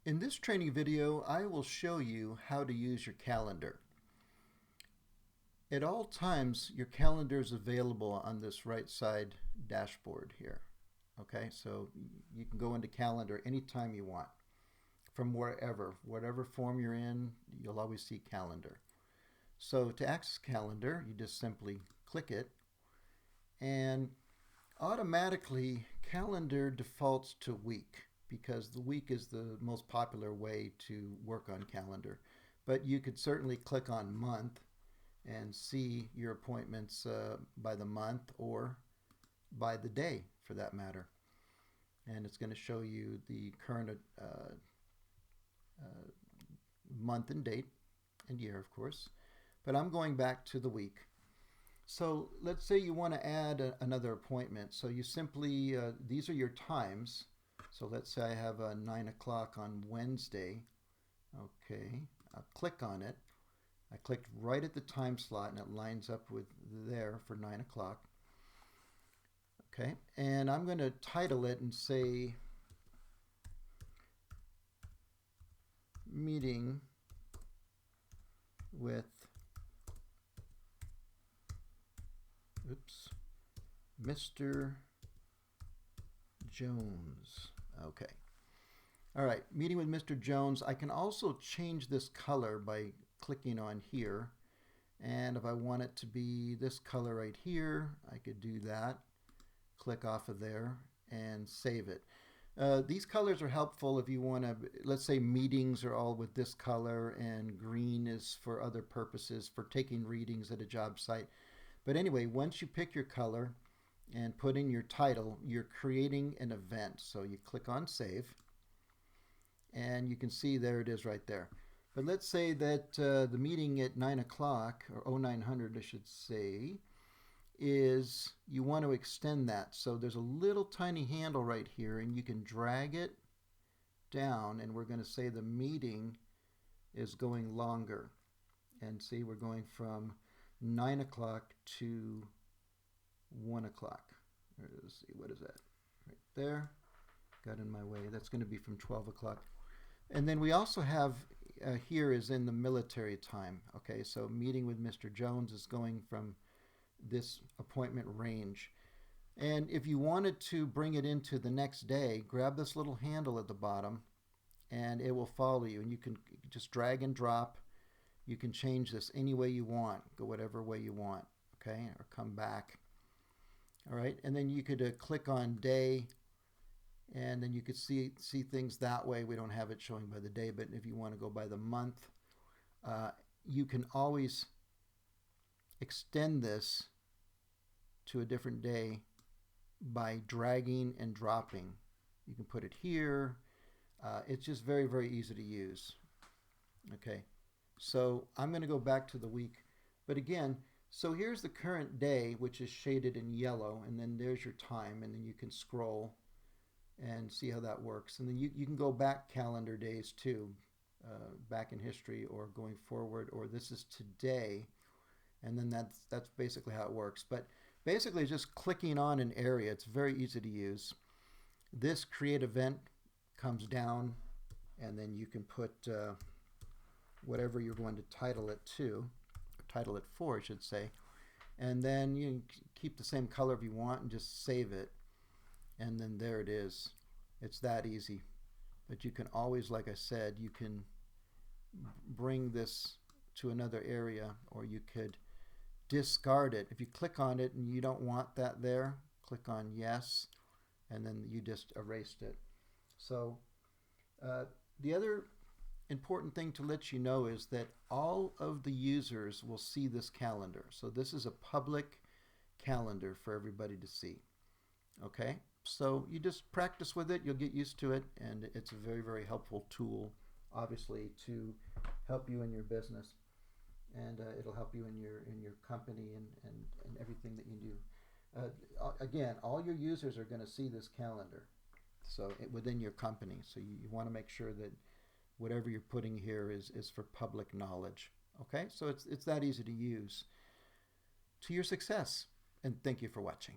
In this training video, I will show you how to use your calendar. At all times, your calendar is available on this right side dashboard here. Okay, so you can go into calendar anytime you want, from wherever, whatever form you're in, you'll always see calendar. So to access calendar, you just simply click it, and automatically calendar defaults to week, because the week is the most popular way to work on calendar. But you could certainly click on month and see your appointments by the month or by the day for that matter. And it's going to show you the current month and date and year, of course. But I'm going back to the week. So let's say you want to add another appointment. So you simply, these are your times. So let's say I have a 9 o'clock on Wednesday. Okay, I'll click on it. I clicked right at the time slot and it lines up with there for 9 o'clock. Okay, and I'm going to title it and say meeting with Mr. Jones. Okay. All right, meeting with Mr. Jones. I can also change this color by clicking on here. And if I want it to be this color right here, I could do that. Click off of there and save it. These colors are helpful if you want to, let's say meetings are all with this color and green is for other purposes, for taking readings at a job site. But anyway, once you pick your color and put in your title, you're creating an event. So you click on save and you can see there it is right there. But let's say that the meeting at 9 o'clock, or 0900 I should say, is you want to extend that. So there's a little tiny handle right here and you can drag it down and we're going to say the meeting is going longer. And see, we're going from 9 o'clock to 1 o'clock. Let's see, what is that? Right there. Got in my way. That's going to be from 12 o'clock. And then we also have here is in the military time. Okay, so meeting with Mr. Jones is going from this appointment range. And if you wanted to bring it into the next day, grab this little handle at the bottom and it will follow you. And you can just drag and drop. You can change this any way you want. Go whatever way you want. Okay, or come back. All right, and then you could click on day and then you could see things that way. We don't have it showing by the day, but if you want to go by the month, you can always extend this to a different day by dragging and dropping. You can put it here. It's just very, very easy to use. Okay, so I'm going to go back to the week, but again, so here's the current day, which is shaded in yellow, and then there's your time, and then you can scroll and see how that works. And then you can go back calendar days too, back in history or going forward, or this is today, and then that's basically how it works. But basically just clicking on an area, it's very easy to use. This create event comes down, and then you can put whatever you're going to title it to, or title it for, I should say. And then you can keep the same color if you want and just save it. And then there it is. It's that easy. But you can always, like I said, you can bring this to another area, or you could discard it. If you click on it and you don't want that there, click on yes, and then you just erased it. So the other important thing to let you know is that all of the users will see this calendar. So this is a public calendar for everybody to see. Okay, so you just practice with it, you'll get used to it, and it's a very, very helpful tool, obviously, to help you in your business, and it'll help you in your company and everything that you do. Again, all your users are going to see this calendar, so within your company. So you want to make sure that whatever you're putting here is for public knowledge. Okay, so it's that easy to use to your success. And thank you for watching.